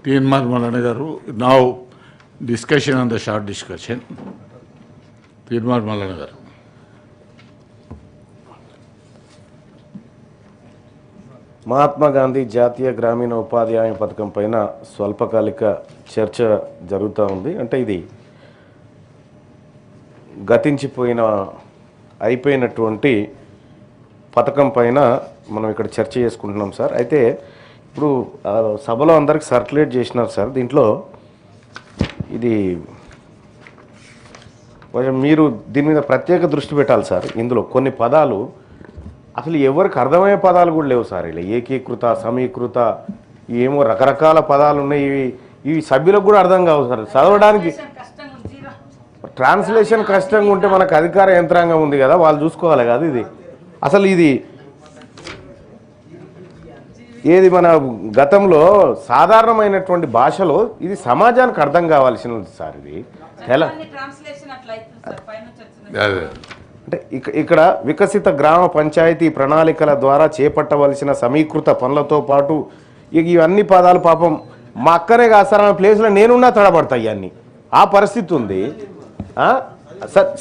P.N. Malana garu. Now discussion on the short discussion. P.N. Malana garu. Mahatma Gandhi జాతీయ గ్రామీణ ఉపాధి హామీ పథకం పైన స్వల్పకాలిక చర్చ జరుగుతూ ఉంది. అంటే ఇది గతించిపోయిన అయిపోయినటువంటి పథకం పైన మనం ఇక్కడ చర్చ చేసుకుంటున్నాం సార్. అయితే ఇప్పుడు సభలో అందరికి సర్క్యులేట్ చేసినారు సార్. దీంట్లో ఇది మీరు దీని మీద ప్రత్యేక దృష్టి పెట్టాలి సార్. ఇందులో కొన్ని పదాలు అసలు ఎవరికి అర్థమయ్యే పదాలు కూడా లేవు సార్. ఇలా ఏకీకృత, సమీకృత, ఏమో రకరకాల పదాలు ఉన్నాయి. ఇవి సభ్యులకు కూడా అర్థం కావు సార్. చదవడానికి ట్రాన్స్లేషన్ కష్టంగా ఉంటే మనకు అధికార యంత్రాంగం ఉంది కదా, వాళ్ళు చూసుకోవాలి కదా. ఇది అసలు ఇది ఏది మన గతంలో సాధారణమైనటువంటి భాషలో ఇది సమాజానికి అర్థం కావాల్సినది సార్. ఇది ఎలా అంటే ఇక్కడ వికసిత గ్రామ పంచాయతీ ప్రణాళికల ద్వారా చేపట్టవలసిన సమీకృత పనులతో పాటు ఇవన్నీ పదాలు పాపం మా అక్కనే కాదు సార్, ఆ ప్లేస్లో నేనున్నా తడబడతాయి అన్నీ. ఆ పరిస్థితి ఉంది.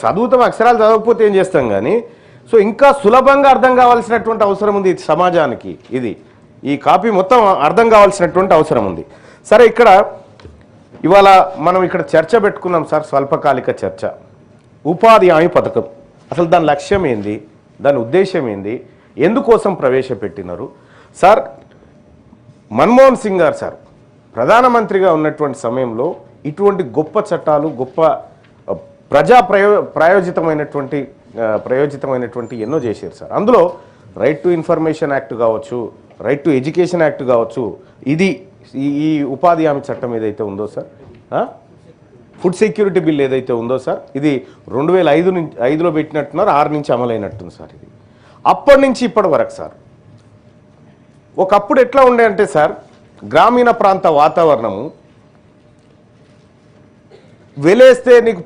చదువుతాం, అక్షరాలు చదవకపోతే ఏం చేస్తాం కానీ. సో ఇంకా సులభంగా అర్థం కావాల్సినటువంటి అవసరం ఉంది సమాజానికి. ఇది ఈ కాపీ మొత్తం అర్థం కావాల్సినటువంటి అవసరం ఉంది. సరే, ఇక్కడ ఇవాళ మనం ఇక్కడ చర్చ పెట్టుకున్నాం సార్, స్వల్పకాలిక చర్చ. ఉపాధి హామీ పథకం అసలు దాని లక్ష్యం ఏంది, దాని ఉద్దేశం ఏంది, ఎందుకోసం ప్రవేశపెట్టినారు సార్? మన్మోహన్ సింగ్ గారు సార్ ప్రధానమంత్రిగా ఉన్నటువంటి సమయంలో ఇటువంటి గొప్ప చట్టాలు, గొప్ప ప్రయోజితమైనటువంటి ఎన్నో చేశారు సార్. అందులో రైట్ టు ఇన్ఫర్మేషన్ యాక్ట్ కావచ్చు, రైట్ టు ఎడ్యుకేషన్ యాక్ట్ కావచ్చు, ఇది ఈ ఉపాధి హామీ చట్టం ఏదైతే ఉందో సార్, ఫుడ్ సెక్యూరిటీ బిల్ ఏదైతే ఉందో సార్, ఇది 2005లో పెట్టినట్టున్నారు, 6 నుంచి అమలైనట్టుంది సార్. ఇది అప్పటి నుంచి ఇప్పటి వరకు సార్. ఒకప్పుడు ఎట్లా ఉండే అంటే సార్, గ్రామీణ ప్రాంత వాతావరణము వెలేస్తే నీకు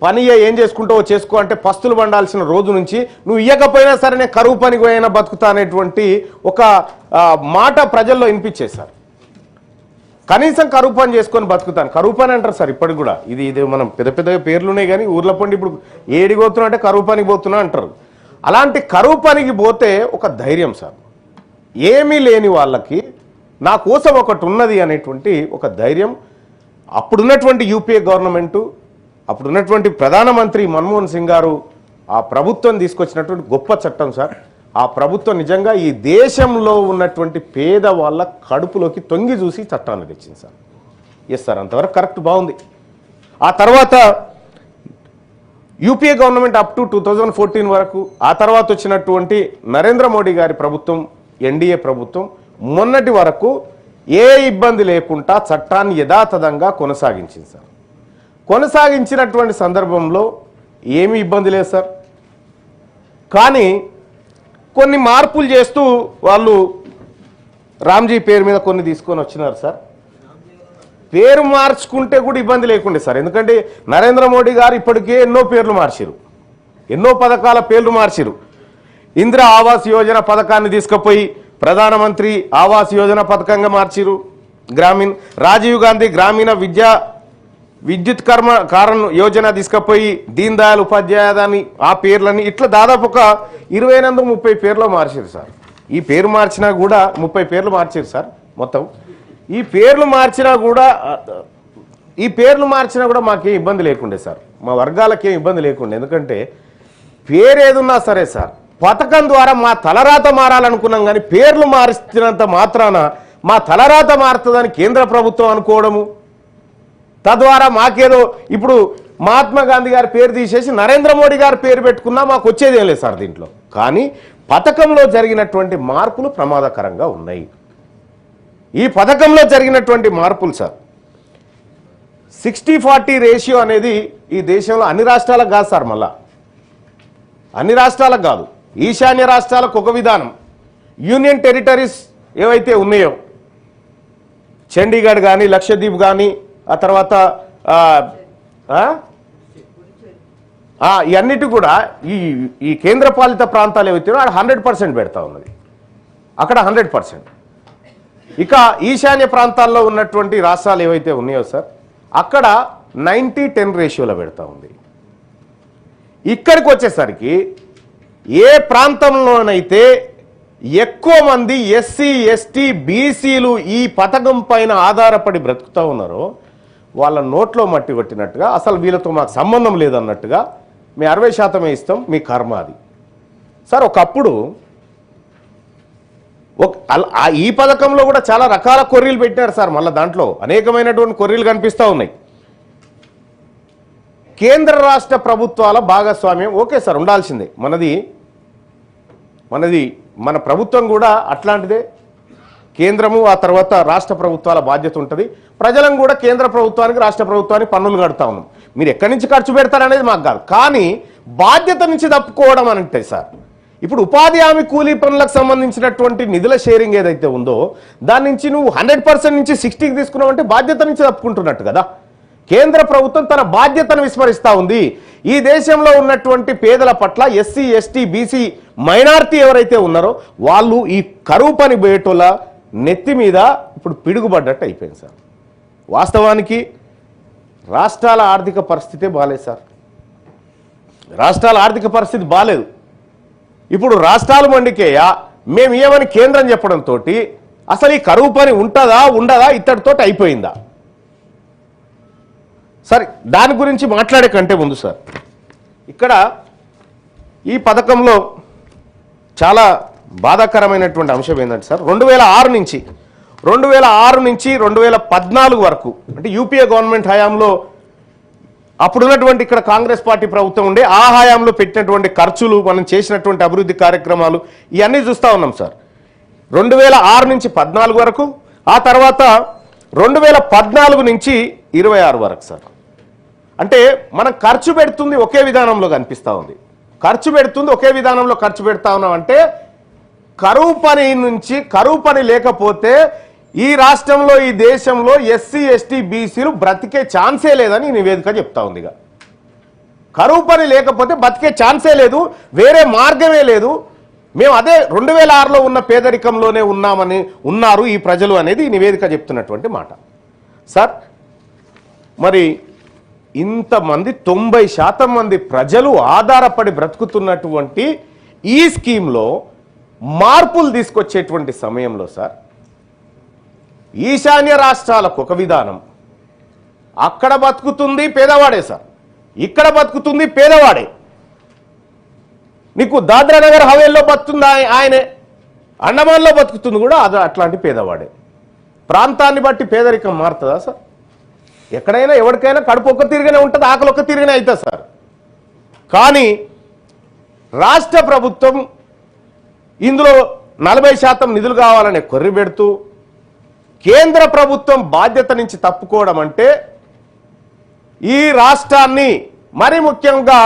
పని ఏం చేసుకుంటావో చేసుకో అంటే పస్తులు పండాల్సిన రోజు నుంచి నువ్వు ఇయ్యకపోయినా సరే నేను కరువు పనికి పోయినా బతుకుతా అనేటువంటి ఒక మాట ప్రజల్లో వినిపించేది సార్. కనీసం కరువు పని చేసుకొని బతుకుతాను, కరువు పని అంటారు సార్ ఇప్పటికి కూడా. ఇది మనం పెద్ద పెద్దగా పేర్లు ఉన్నాయి కానీ ఊర్ల పండి ఇప్పుడు ఏడికి పోతున్నా అంటే కరువు పనికి పోతున్నా అంటారు. అలాంటి కరువు పనికి పోతే ఒక ధైర్యం సార్, ఏమీ లేని వాళ్ళకి నా కోసం ఒకటి ఉన్నది అనేటువంటి ఒక ధైర్యం అప్పుడున్నటువంటి యూపీఏ గవర్నమెంటు, అప్పుడున్నటువంటి ప్రధానమంత్రి మన్మోహన్ సింగ్ గారు ఆ ప్రభుత్వం తీసుకొచ్చినటువంటి గొప్ప చట్టం సార్. ఆ ప్రభుత్వం నిజంగా ఈ దేశంలో ఉన్నటువంటి పేదవాళ్ళ కడుపులోకి తొంగి చూసి చట్టాన్ని తెచ్చింది సార్. ఎస్ సార్, అంతవరకు కరెక్ట్, బాగుంది. ఆ తర్వాత యూపీఏ గవర్నమెంట్ అప్ టు 2014 వరకు, ఆ తర్వాత వచ్చినటువంటి నరేంద్ర మోడీ గారి ప్రభుత్వం, ఎన్డీఏ ప్రభుత్వం మొన్నటి వరకు ఏ ఇబ్బంది లేకుండా చట్టాన్ని యథాతథంగా కొనసాగించింది సార్. కొనసాగించినటువంటి సందర్భంలో ఏమీ ఇబ్బంది లేదు సార్. కానీ కొన్ని మార్పులు చేస్తూ వాళ్ళు రామ్జీ పేరు మీద కొన్ని తీసుకొని వచ్చినారు సార్. పేరు మార్చుకుంటే కూడా ఇబ్బంది లేకుండే సార్, ఎందుకంటే నరేంద్ర మోడీ గారు ఇప్పటికే ఎన్నో పేర్లు మార్చిరు, ఎన్నో పథకాల పేర్లు మార్చిరు. ఇందిరా ఆవాస్ యోజన పథకాన్ని తీసుకుపోయి ప్రధానమంత్రి ఆవాస్ యోజన పథకంగా మార్చిరు. రాజీవ్ గాంధీ గ్రామీణ విద్యుత్ కారణ యోజన తీసుకుపోయి దీన్ దయాళ్ ఉపాధ్యాయని ఆ పేర్లని ఇట్లా దాదాపు ఒక 28-30 పేర్లు మార్చారు సార్. ఈ పేరు మార్చినా కూడా 30 పేర్లు మార్చారు సార్ మొత్తం. ఈ పేర్లు మార్చినా కూడా మాకేం ఇబ్బంది లేకుండే సార్, మా వర్గాలకేం ఇబ్బంది లేకుండే. ఎందుకంటే పేరు ఏదున్నా సరే సార్, పథకం ద్వారా మా తలరాత మారాలనుకున్నాం కానీ పేర్లు మారిస్తున్నంత మాత్రాన మా తలరాత మారుతుందని కేంద్ర ప్రభుత్వం అనుకోవడము, తద్వారా మాకేదో ఇప్పుడు మహాత్మా గాంధీ గారి పేరు తీసేసి నరేంద్ర మోడీ గారి పేరు పెట్టుకున్నా మాకు వచ్చేదేం లేదు సార్ దీంట్లో. కానీ పథకంలో జరిగినటువంటి మార్పులు ప్రమాదకరంగా ఉన్నాయి. ఈ పథకంలో జరిగినటువంటి మార్పులు సార్, 60-40 రేషియో అనేది ఈ దేశంలో అన్ని రాష్ట్రాలకు కాదు సార్, మళ్ళా అన్ని రాష్ట్రాలకు కాదు, ఈశాన్య రాష్ట్రాలకు ఒక విధానం, యూనియన్ టెరిటరీస్ ఏవైతే ఉన్నాయో చండీగఢ్ కానీ లక్షద్వీప్ కానీ ఆ తర్వాత ఇవన్నిటి కూడా ఈ కేంద్రపాలిత ప్రాంతాలు ఏవైతే 100% పెడతా ఉన్నది, అక్కడ 100%. ఇక ఈశాన్య ప్రాంతాల్లో ఉన్నటువంటి రాష్ట్రాలు ఏవైతే ఉన్నాయో సార్ అక్కడ 90-10 రేషియోలో పెడతా ఉంది. ఇక్కడికి వచ్చేసరికి ఏ ప్రాంతంలోనైతే ఎక్కువ మంది ఎస్సీ ఎస్టీ బీసీలు ఈ పథకం పైన ఆధారపడి బ్రతుకుతూ ఉన్నారో వాళ్ళ నోట్లో మట్టి కొట్టినట్టుగా అసలు వీళ్ళతో మాకు సంబంధం లేదన్నట్టుగా మీ 60% ఇస్తాం, మీ కర్మ అది. సార్ ఒకప్పుడు ఈ పథకంలో కూడా చాలా రకాల కొర్రీలు పెట్టారు సార్. మళ్ళీ దాంట్లో అనేకమైనటువంటి కొర్రీలు కనిపిస్తూ ఉన్నాయి. కేంద్ర రాష్ట్ర ప్రభుత్వాల భాగస్వామ్యం ఓకే సార్ ఉండాల్సిందే. మన ప్రభుత్వం కూడా అట్లాంటిదే. కేంద్రము ఆ తర్వాత రాష్ట్ర ప్రభుత్వాల బాధ్యత ఉంటుంది. ప్రజలను కూడా కేంద్ర ప్రభుత్వానికి రాష్ట్ర ప్రభుత్వానికి పన్నులు కడతా ఉన్నాం. మీరు ఎక్కడి నుంచి ఖర్చు పెడతారనేది మాకు కాదు, కానీ బాధ్యత నుంచి తప్పుకోవడం అంటే సార్ ఇప్పుడు ఉపాధి హామీ కూలీ పనులకు సంబంధించినటువంటి నిధుల షేరింగ్ ఏదైతే ఉందో దాని నుంచి నువ్వు 100% నుంచి 60కి తీసుకున్నావు అంటే బాధ్యత నుంచి తప్పుకుంటున్నట్టు కదా. కేంద్ర ప్రభుత్వం తన బాధ్యతను విస్మరిస్తూ ఉంది. ఈ దేశంలో ఉన్నటువంటి పేదల పట్ల ఎస్సీ ఎస్టీ బీసీ మైనారిటీ ఎవరైతే ఉన్నారో వాళ్ళు ఈ కరువు పని బేటోల నెత్తి మీద ఇప్పుడు పిడుగుపడ్డట్టు అయిపోయింది సార్. వాస్తవానికి రాష్ట్రాల ఆర్థిక పరిస్థితే బాలేదు సార్. రాష్ట్రాల ఆర్థిక పరిస్థితి బాలేదు. ఇప్పుడు రాష్ట్రాలు మండికేయా మేము ఏమని కేంద్రం చెప్పడంతో అసలు ఈ కరువు పని ఉంటుందా ఉండదా ఇత్తడితో అయిపోయిందా సార్. దాని గురించి మాట్లాడే కంటే ముందు సార్ ఇక్కడ ఈ పథకంలో చాలా బాధాకరమైనటువంటి అంశం ఏంటంటే సార్ 2006 నుంచి 2014 వరకు అంటే యూపీఏ గవర్నమెంట్ హయాంలో అప్పుడున్నటువంటి ఇక్కడ కాంగ్రెస్ పార్టీ ప్రభుత్వం ఉండే ఆ హయాంలో పెట్టినటువంటి ఖర్చులు మనం చేసినటువంటి అభివృద్ధి కార్యక్రమాలు ఇవన్నీ చూస్తూ ఉన్నాం సార్. 2006 నుంచి 14 వరకు, ఆ తర్వాత 2014 నుంచి 26 వరకు సార్. అంటే మనం ఖర్చు పెడుతుంది ఒకే విధానంలో కనిపిస్తూ ఉంది. ఖర్చు పెడుతుంది ఒకే విధానంలో ఖర్చు పెడతా ఉన్నాం అంటే కరువు పని లేకపోతే ఈ రాష్ట్రంలో ఈ దేశంలో ఎస్సీ ఎస్టీ బీసీలు బ్రతికే ఛాన్సే లేదని నివేదిక చెప్తా ఉంది. కరువు పని లేకపోతే బతికే ఛాన్సే లేదు, వేరే మార్గమే లేదు. మేము అదే 2006లో ఉన్న పేదరికంలోనే ఉన్నారు ఈ ప్రజలు అనేది ఈ నివేదిక చెప్తున్నటువంటి మాట సార్. మరి ఇంతమంది 90% మంది ప్రజలు ఆధారపడి బ్రతుకుతున్నటువంటి ఈ స్కీమ్లో మార్పులు తీసుకొచ్చేటువంటి సమయంలో సార్ ఈశాన్య రాష్ట్రాలకు ఒక విధానం, అక్కడ బతుకుతుంది పేదవాడే సార్, ఇక్కడ బతుకుతుంది పేదవాడే. నీకు దాద్రా నగర్ హవేల్లో బతుకుతుంది ఆయనే, అండమాన్లో బతుకుతుంది కూడా అట్లాంటి పేదవాడే. ప్రాంతాన్ని బట్టి పేదరికం మారుతుందా సార్? ఎక్కడైనా ఎవరికైనా కడుపు ఒక్క తిరిగినే ఉంటుంది, ఆకలి ఒక్క తిరిగినే అవుతుంది సార్. కానీ రాష్ట్ర ప్రభుత్వం ఇందులో 40% నిధులు కావాలనే కొర్రి పెడుతూ కేంద్ర ప్రభుత్వం బాధ్యత నుంచి తప్పుకోవడం అంటే ఈ రాష్ట్రాన్ని మరి ముఖ్యంగా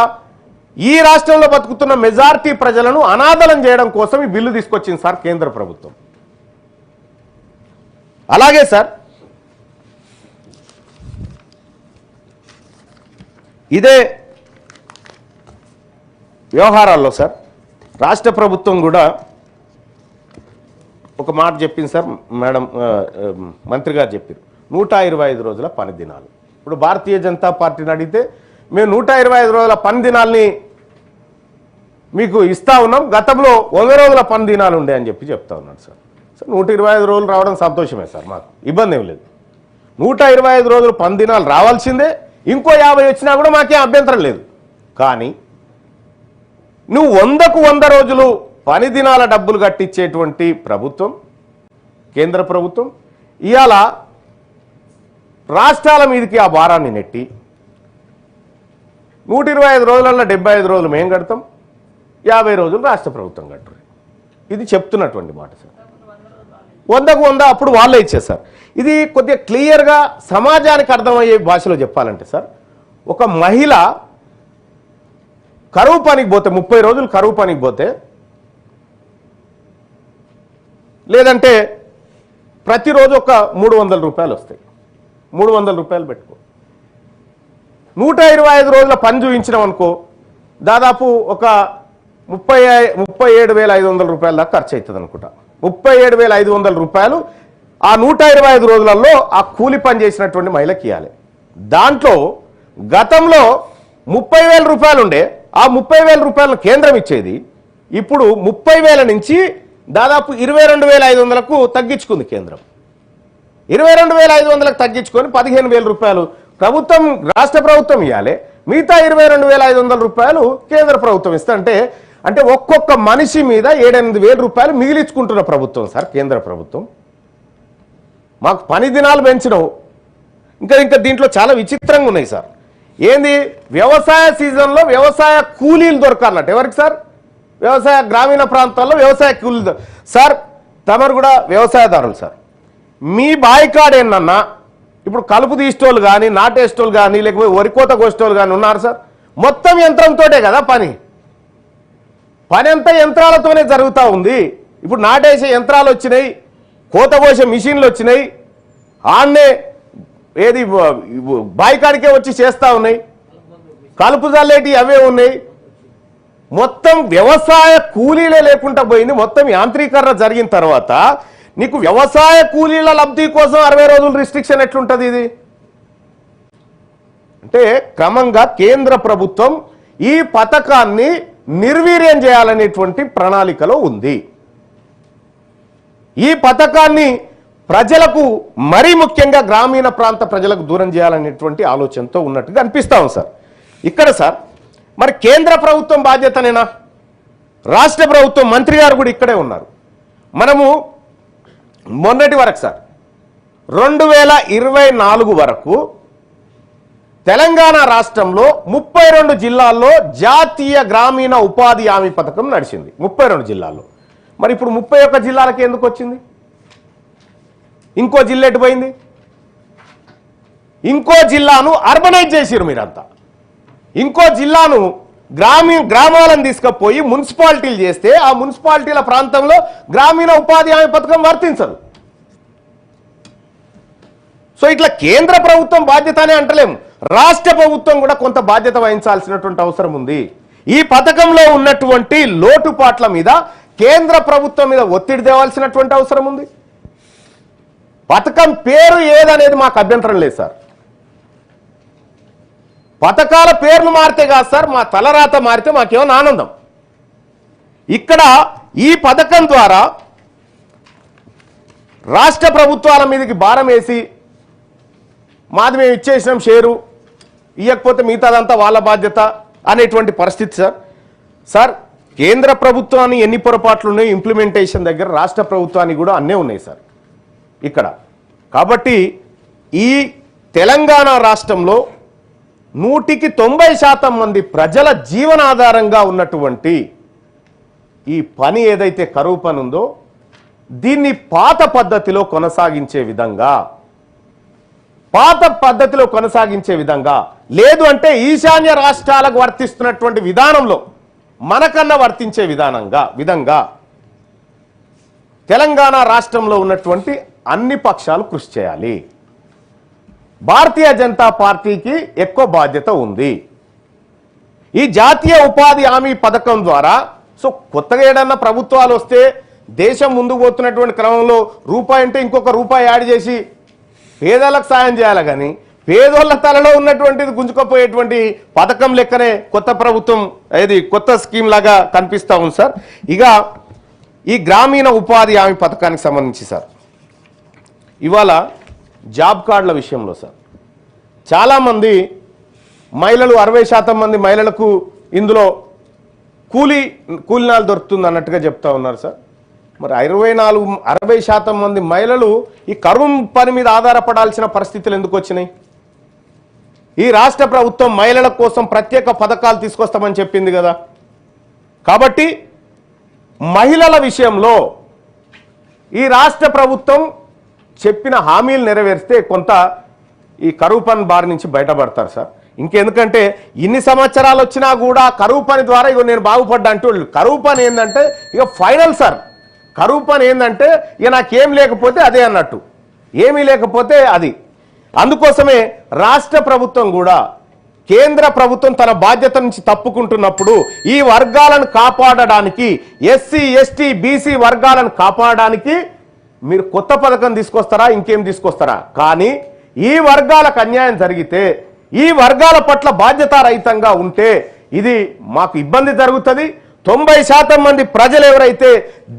ఈ రాష్ట్రంలో బతుకుతున్న మెజారిటీ ప్రజలను అనాథలం చేయడం కోసం ఈ బిల్లు తీసుకొచ్చింది సార్ కేంద్ర ప్రభుత్వం. అలాగే సార్ ఇదే వ్యవహారాల్లో సార్ రాష్ట్ర ప్రభుత్వం కూడా ఒక మాట చెప్పింది సార్. మేడం మంత్రి గారు చెప్పారు 125 రోజుల పని దినాలు. ఇప్పుడు భారతీయ జనతా పార్టీని అడిగితే మేము 125 రోజుల పని దినాల్ని మీకు ఇస్తా ఉన్నాం, గతంలో 100 రోజుల పని దినాలు ఉండే అని చెప్తా ఉన్నాడు సార్. 125 రోజులు రావడం సంతోషమే సార్, మాకు ఇబ్బంది ఏం లేదు. 125 రోజులు పని దినాలు రావాల్సిందే, ఇంకో 50 వచ్చినా కూడా మాకేం అభ్యంతరం లేదు. కానీ నువ్వు 100కు 100 రోజులు పని దినాల డబ్బులు కట్టించేటువంటి ప్రభుత్వం కేంద్ర ప్రభుత్వం ఇవాళ రాష్ట్రాల మీదకి ఆ భారాన్ని నెట్టి 125 రోజులలో 75 రోజులు మేము కడతాం, 50 రోజులు రాష్ట్ర ప్రభుత్వం కట్టరు. ఇది చెప్తున్నటువంటి మాట సార్. 100కు 100 అప్పుడు వాళ్ళే ఇచ్చేసారు. ఇది కొద్దిగా క్లియర్గా సమాజానికి అర్థమయ్యే భాషలో చెప్పాలంటే సార్, ఒక మహిళ కరువు పనికి పోతే 30 రోజులు కరువు పనికి పోతే లేదంటే ప్రతిరోజు ఒక 300 రూపాయలు వస్తాయి. 300 రూపాయలు పెట్టుకో, 125 రోజుల పని చూపించినాం అనుకో దాదాపు ఒక 37,500 రూపాయల దాకా ఖర్చు అవుతుంది అనుకుంటా. 37,500 రూపాయలు ఆ 125 రోజులలో ఆ కూలి పని చేసినటువంటి మహిళకి ఇవ్వాలి. దాంట్లో గతంలో 30,000 రూపాయలు ఉండే, ఆ 30,000 రూపాయలను కేంద్రం ఇచ్చేది ఇప్పుడు 30,000 నుంచి దాదాపు 22,500కు తగ్గించుకుంది కేంద్రం. 22,500కు తగ్గించుకొని 15,000 రూపాయలు ప్రభుత్వం, రాష్ట్ర ప్రభుత్వం ఇవ్వాలి, మిగతా 22,500 రూపాయలు కేంద్ర ప్రభుత్వం ఇస్తే అంటే ఒక్కొక్క మనిషి మీద 7-8,000 రూపాయలు మిగిలించుకుంటున్న ప్రభుత్వం సార్ కేంద్ర ప్రభుత్వం. మాకు పని దినాలు పెంచినావు. ఇంకా దీంట్లో చాలా విచిత్రంగా ఉన్నాయి సార్. ఏంది, వ్యవసాయ సీజన్లో వ్యవసాయ కూలీలు దొరకాలన్నట్టు. ఎవరికి సార్? వ్యవసాయ గ్రామీణ ప్రాంతాల్లో వ్యవసాయ కూలీలు. సార్ తమరు కూడా వ్యవసాయదారులు సార్, మీ బాయికాడ్ ఏంటన్నా ఇప్పుడు కలుపు తీసేటోళ్ళు కానీ, నాటేసేటోళ్ళు కానీ, లేకపోతే వరికోత కోసేటోళ్ళు కానీ ఉన్నారు సార్. మొత్తం యంత్రంతోటే కదా పని అంతా యంత్రాలతోనే జరుగుతూ ఉంది. ఇప్పుడు నాటేసే యంత్రాలు వచ్చినాయి, కోత కోసే మిషన్లు వచ్చినాయి, ఆన్నే ఏది బాయికాడికే వచ్చి చేస్తూ ఉన్నాయి, కలుపు జల్లేటి అవే ఉన్నాయి. మొత్తం వ్యవసాయ కూలీలే లేకుండా పోయింది. మొత్తం యాంత్రీకరణ జరిగిన తర్వాత నీకు వ్యవసాయ కూలీల లబ్ధి కోసం 60 రోజులు రిస్ట్రిక్షన్ ఎట్లుంటుంది? ఇది అంటే క్రమంగా కేంద్ర ప్రభుత్వం ఈ పథకాన్ని నిర్వీర్యం చేయాలనేటువంటి ప్రణాళికలో ఉంది. ఈ పథకాన్ని ప్రజలకు, మరీ ముఖ్యంగా గ్రామీణ ప్రాంత ప్రజలకు దూరం చేయాలనేటువంటి ఆలోచనతో ఉన్నట్టుగా అనిపిస్తాం సార్. ఇక్కడ సార్ మరి కేంద్ర ప్రభుత్వం బాధ్యతనేనా? రాష్ట్ర ప్రభుత్వం మంత్రి గారు కూడా ఇక్కడే ఉన్నారు. మనము మొన్నటి వరకు సార్ 2024 వరకు తెలంగాణ రాష్ట్రంలో 32 జిల్లాల్లో జాతీయ గ్రామీణ ఉపాధి హామీ పథకం నడిచింది. 32 జిల్లాల్లో. మరి ఇప్పుడు 31 జిల్లాలకి ఎందుకు వచ్చింది? ఇంకో జిల్లా ఎటు పోయింది? ఇంకో జిల్లాను అర్బనైజ్ చేసిరు మీరంతా. ఇంకో జిల్లాను గ్రామాలను తీసుకుపోయి మున్సిపాలిటీలు చేస్తే ఆ మున్సిపాలిటీల ప్రాంతంలో గ్రామీణ ఉపాధి హామీ పథకం వర్తించదు. సో ఇట్లా కేంద్ర ప్రభుత్వం బాధ్యతనే అంటలేము, రాష్ట్ర ప్రభుత్వం కూడా కొంత బాధ్యత వహించాల్సినటువంటి అవసరం ఉంది. ఈ పథకంలో ఉన్నటువంటి లోటుపాట్ల మీద కేంద్ర ప్రభుత్వం మీద ఒత్తిడి తేవాల్సినటువంటి అవసరం ఉంది. పథకం పేరు ఏదనేది మాకు అభ్యంతరం లేదు సార్. పథకాల పేర్లు మారితే కాదు సార్, మా తలరాత మారితే మాకేమో ఆనందం. ఇక్కడ ఈ పథకం ద్వారా రాష్ట్ర ప్రభుత్వాల మీదకి భారం వేసి మాది మేము ఇచ్చేసినాం షేరు, ఇవ్వకపోతే మిగతాదంతా వాళ్ళ బాధ్యత అనేటువంటి పరిస్థితి సార్. సార్ కేంద్ర ప్రభుత్వాన్ని ఎన్ని పొరపాట్లు ఉన్నాయి, ఇంప్లిమెంటేషన్ దగ్గర రాష్ట్ర ప్రభుత్వానికి కూడా అన్నీ ఉన్నాయి సార్ ఇక్కడ. కాబట్టి ఈ తెలంగాణ రాష్ట్రంలో 100% మంది ప్రజల జీవనాధారంగా ఉన్నటువంటి ఈ పని ఏదైతే కరువు పని ఉందో దీన్ని పాత పద్ధతిలో కొనసాగించే విధంగా లేదు అంటే ఈశాన్య రాష్ట్రాలకు వర్తిస్తున్నటువంటి విధానంలో మనకన్నా వర్తించే విధంగా తెలంగాణ రాష్ట్రంలో ఉన్నటువంటి అన్ని పక్షాలు కృషి చేయాలి. భారతీయ జనతా పార్టీకి ఎక్కువ బాధ్యత ఉంది. ఈ జాతీయ ఉపాధి హామీ పథకం ద్వారా సో కొత్తగా ఏడన్నా ప్రభుత్వాలు వస్తే దేశం ముందుకు పోతున్నటువంటి క్రమంలో రూపాయి అంటే ఇంకొక రూపాయి యాడ్ చేసి పేదలకు సాయం చేయాలి, కానీ పేదోళ్ళ తలలో ఉన్నటువంటిది గుంజుకపోయేటువంటి పథకం లెక్కనే కొత్త ప్రభుత్వం ఏది కొత్త స్కీమ్ లాగా కనిపిస్తూ ఉంది సార్. ఇక ఈ గ్రామీణ ఉపాధి హామీ పథకానికి సంబంధించి సార్ ఇవాళ జాబ్ కార్డుల విషయంలో సార్ చాలామంది మహిళలు 60% మంది మహిళలకు ఇందులో కూలీనాలు దొరుకుతుంది అన్నట్టుగా చెప్తా ఉన్నారు సార్. మరి 60% మంది మహిళలు ఈ కరువు పని మీద ఆధారపడాల్సిన పరిస్థితులు ఎందుకు వచ్చినాయి? ఈ రాష్ట్ర ప్రభుత్వం మహిళల కోసం ప్రత్యేక పథకాలు తీసుకొస్తామని చెప్పింది కదా. కాబట్టి మహిళల విషయంలో ఈ రాష్ట్ర ప్రభుత్వం చెప్పిన హామీలు నెరవేరిస్తే కొంత ఈ కరువు పని బారి నుంచి బయటపడతారు సార్. ఇంకెందుకంటే ఇన్ని సంవత్సరాలు వచ్చినా కూడా కరువు పని ద్వారా ఇక నేను బాగుపడ్డా అంటూ కరువు పని ఏంటంటే ఇక ఫైనల్ సార్. కరువు పని ఏంటంటే ఇక నాకేం లేకపోతే అదే అన్నట్టు, ఏమీ లేకపోతే అది. అందుకోసమే రాష్ట్ర ప్రభుత్వం కూడా కేంద్ర ప్రభుత్వం తన బాధ్యత నుంచి తప్పుకుంటున్నప్పుడు ఈ వర్గాలను కాపాడడానికి, ఎస్సీ ఎస్టీ బీసీ వర్గాలను కాపాడడానికి మీరు కొత్త పథకం తీసుకొస్తారా ఇంకేం తీసుకొస్తారా, కానీ ఈ వర్గాలకు అన్యాయం జరిగితే ఈ వర్గాల పట్ల బాధ్యతారహితంగా ఉంటే ఇది మాకు ఇబ్బంది జరుగుతుంది. 90% మంది ప్రజలు ఎవరైతే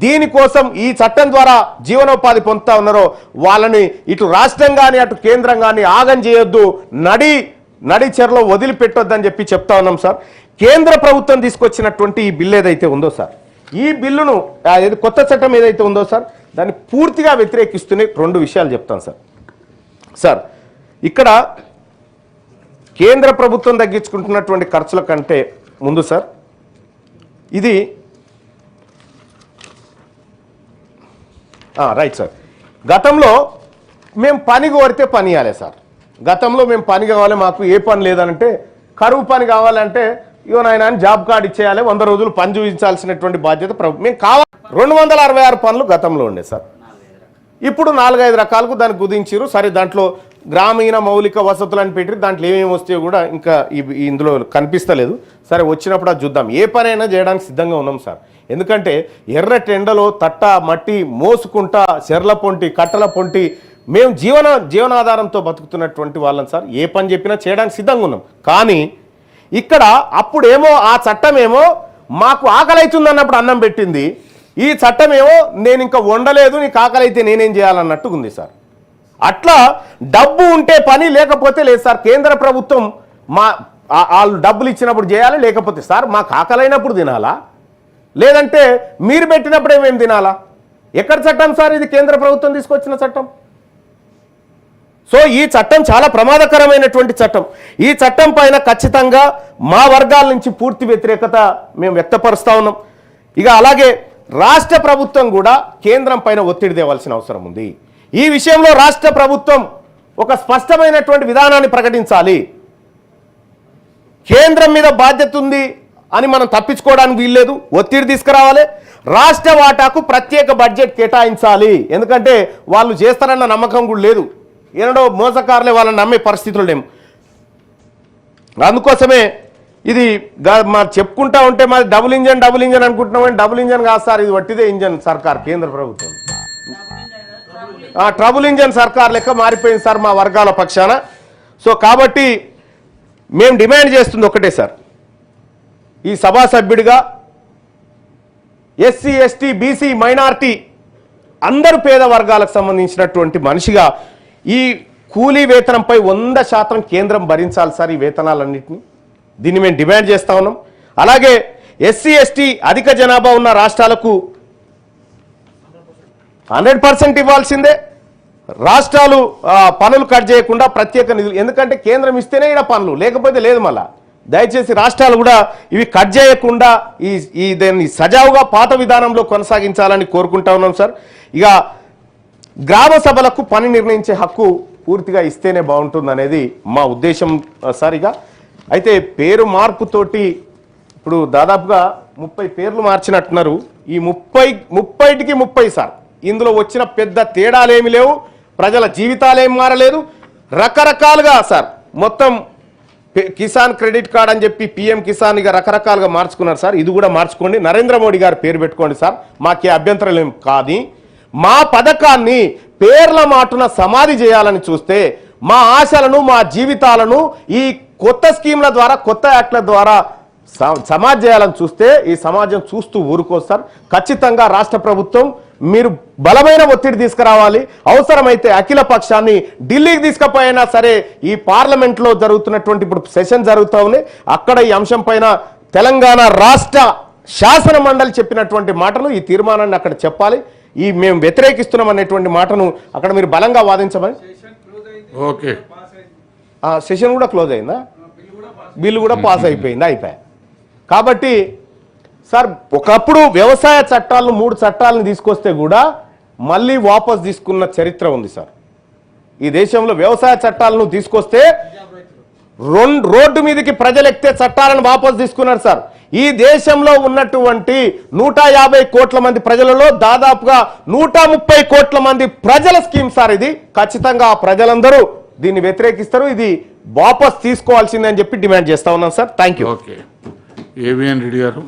దీనికోసం ఈ చట్టం ద్వారా జీవనోపాధి పొందుతా ఉన్నారో వాళ్ళని ఇటు రాష్ట్రం కానీ అటు కేంద్రం కానీ ఆగం చేయొద్దు, నడి చెరలో వదిలిపెట్టొద్దని చెప్పి చెప్తా ఉన్నాం సార్. కేంద్ర ప్రభుత్వం తీసుకొచ్చినటువంటి ఈ బిల్లు ఏదైతే ఉందో సార్, ఈ బిల్లును కొత్త చట్టం ఏదైతే ఉందో సార్ దాన్ని పూర్తిగా వ్యతిరేకిస్తూనే 2 విషయాలు చెప్తాను సార్. ఇక్కడ కేంద్ర ప్రభుత్వం తగ్గించుకుంటున్నటువంటి ఖర్చుల కంటే ముందు సార్ ఇది రైట్ సార్, గతంలో మేము పని కోరితే పని ఇవ్వాలి సార్. గతంలో మేము పని కావాలి, మాకు ఏ పని లేదనంటే కరువు పని కావాలంటే ఇగో నాయన జాబ్ కార్డు ఇచ్చేయాలి, 100 రోజులు పని చూపించాల్సినటువంటి బాధ్యత ప్రభుత్వం. మేము కావాలి 266 పనులు గతంలో ఉండే సార్. ఇప్పుడు 4-5 రకాలకు దాన్ని కుదించారు. సరే దాంట్లో గ్రామీణ మౌలిక వసతులు అని పెట్టి దాంట్లో ఏమేమి వస్తాయో కూడా ఇంకా ఇందులో కనిపిస్తలేదు. సరే వచ్చినప్పుడు అది చూద్దాం. ఏ పనైనా చేయడానికి సిద్ధంగా ఉన్నాం సార్. ఎందుకంటే ఎర్రటి ఎండలో తట్ట మట్టి మోసుకుంటా చెర్ల పొంటి కట్టల పొంటి మేము జీవనాధారంతో బతుకుతున్నటువంటి వాళ్ళం సార్. ఏ పని చెప్పినా చేయడానికి సిద్ధంగా ఉన్నాం. కానీ ఇక్కడ అప్పుడేమో ఆ చట్టమేమో మాకు ఆకలి అవుతుంది అన్నప్పుడు అన్నం పెట్టింది, ఈ చట్టమేమో నేను ఇంకా వండలేదు నీకు ఆకలి అయితే నేనేం చేయాలన్నట్టు ఉంది సార్. అట్లా డబ్బు ఉంటే పని లేకపోతే లేదు సార్. కేంద్ర ప్రభుత్వం వాళ్ళు డబ్బులు ఇచ్చినప్పుడు చేయాలి, లేకపోతే సార్ మాకు ఆకలైనప్పుడు తినాలా, లేదంటే మీరు పెట్టినప్పుడు ఏమేమి తినాలా? ఎక్కడ చట్టం సార్ ఇది? కేంద్ర ప్రభుత్వం తీసుకొచ్చిన చట్టం. సో ఈ చట్టం చాలా ప్రమాదకరమైనటువంటి చట్టం. ఈ చట్టం పైన ఖచ్చితంగా మా వర్గాల నుంచి పూర్తి వ్యతిరేకత మేము వ్యక్తపరుస్తా ఉన్నాం. ఇక అలాగే రాష్ట్ర ప్రభుత్వం కూడా కేంద్రం పైన ఒత్తిడి తేవాల్సిన అవసరం ఉంది. ఈ విషయంలో రాష్ట్ర ప్రభుత్వం ఒక స్పష్టమైనటువంటి విధానాన్ని ప్రకటించాలి. కేంద్రం మీద బాధ్యత ఉంది అని మనం తప్పించుకోవడానికి వీల్లేదు, ఒత్తిడి తీసుకురావాలి. రాష్ట్ర వాటాకు ప్రత్యేక బడ్జెట్ కేటాయించాలి. ఎందుకంటే వాళ్ళు చేస్తారన్న నమ్మకం కూడా లేదు, ఏనాడో మోసకారులే వాళ్ళని నమ్మే పరిస్థితులు లేము. అందుకోసమే ఇది చెప్పుకుంటా ఉంటే మాది డబుల్ ఇంజన్ అనుకుంటున్నామని డబుల్ ఇంజన్ కాదు సార్, ఇది వట్టిదే ఇంజన్ సర్కార్. కేంద్ర ప్రభుత్వం ట్రబుల్ ఇంజన్ సర్కార్ లెక్క మారిపోయింది సార్ మా వర్గాల పక్షాన. సో కాబట్టి మేము డిమాండ్ చేస్తుంది ఒకటే సార్, ఈ సభా సభ్యుడిగా ఎస్సీ ఎస్టీ బీసీ మైనారిటీ అందరు పేద వర్గాలకు సంబంధించినటువంటి మనిషిగా ఈ కూలీ వేతనంపై 100% కేంద్రం భరించాలి సార్ ఈ వేతనాలన్నింటినీ. దీన్ని మేము డిమాండ్ చేస్తా ఉన్నాం. అలాగే ఎస్సీ ఎస్టీ అధిక జనాభా ఉన్న రాష్ట్రాలకు 100% ఇవ్వాల్సిందే. రాష్ట్రాలు పనులు కట్ చేయకుండా ప్రత్యేక నిధులు, ఎందుకంటే కేంద్రం ఇస్తేనే ఇక్కడ పనులు, లేకపోతే లేదు. మళ్ళా దయచేసి రాష్ట్రాలు కూడా ఇవి కట్ చేయకుండా దీన్ని సజావుగా పాత విధానంలో కొనసాగించాలని కోరుకుంటా ఉన్నాం సార్. ఇక గ్రామ సభలకు పని నిర్ణయించే హక్కు పూర్తిగా ఇస్తేనే బాగుంటుంది అనేది మా ఉద్దేశం సార్. ఇక అయితే పేరు మార్పుతోటి ఇప్పుడు దాదాపుగా 30 పేర్లు మార్చినట్టున్నారు. ఈ 30కి 30 సార్. ఇందులో వచ్చిన పెద్ద తేడాలేమి లేవు, ప్రజల జీవితాలేం మారలేదు. రకరకాలుగా సార్ మొత్తం కిసాన్ క్రెడిట్ కార్డ్ అని చెప్పి పిఎం కిసాన్ ఇక రకరకాలుగా మార్చుకున్నారు సార్. ఇది కూడా మార్చుకోండి, నరేంద్ర మోడీ గారి పేరు పెట్టుకోండి సార్, మాకే అభ్యంతరం ఏం కాదు. మా పథకాన్ని పేర్ల మాటున సమాధి చేయాలని చూస్తే మా ఆశలను మా జీవితాలను ఈ కొత్త స్కీమ్ల ద్వారా కొత్త యాక్ట్ల ద్వారా సమాధి చేయాలని చూస్తే ఈ సమాజం చూస్తూ ఊరుకోస్తారు. ఖచ్చితంగా రాష్ట్ర ప్రభుత్వం మీరు బలమైన ఒత్తిడి తీసుకురావాలి. అవసరమైతే అఖిల పక్షాన్ని ఢిల్లీకి తీసుకుపోయినా సరే ఈ పార్లమెంట్లో జరుగుతున్నటువంటి ఇప్పుడు సెషన్ జరుగుతూ ఉంది, అక్కడ ఈ అంశం పైన తెలంగాణ రాష్ట్ర శాసన మండలి చెప్పినటువంటి మాటలు ఈ తీర్మానాన్ని అక్కడ చెప్పాలి. ఈ మేము వ్యతిరేకిస్తున్నాం అనేటువంటి మాటను అక్కడ మీరు బలంగా వాదించమని. ఓకే, సెషన్ కూడా క్లోజ్ అయిందా? బిల్లు కూడా పాస్ అయిపోయిందా? అయిపోయా. కాబట్టి సార్ ఒకప్పుడు వ్యవసాయ చట్టాలను 3 చట్టాలను తీసుకొస్తే కూడా మళ్ళీ వాపస్ తీసుకున్న చరిత్ర ఉంది సార్. ఈ దేశంలో వ్యవసాయ చట్టాలను తీసుకొస్తే రోడ్డు మీదకి ప్రజలు ఎక్కితే చట్టాలను వాపస్ తీసుకున్నారు సార్. ఈ దేశంలో ఉన్నటువంటి 150 కోట్ల మంది ప్రజలలో దాదాపుగా 130 కోట్ల మంది ప్రజల స్కీమ్ సార్ ఇది. ఖచ్చితంగా ఆ ప్రజలందరూ దీన్ని వ్యతిరేకిస్తారు. ఇది వాపస్ తీసుకోవాల్సిందే అని చెప్పి డిమాండ్ చేస్తా ఉన్నాం sir. Thank you. Okay, AVN Reddy గారు.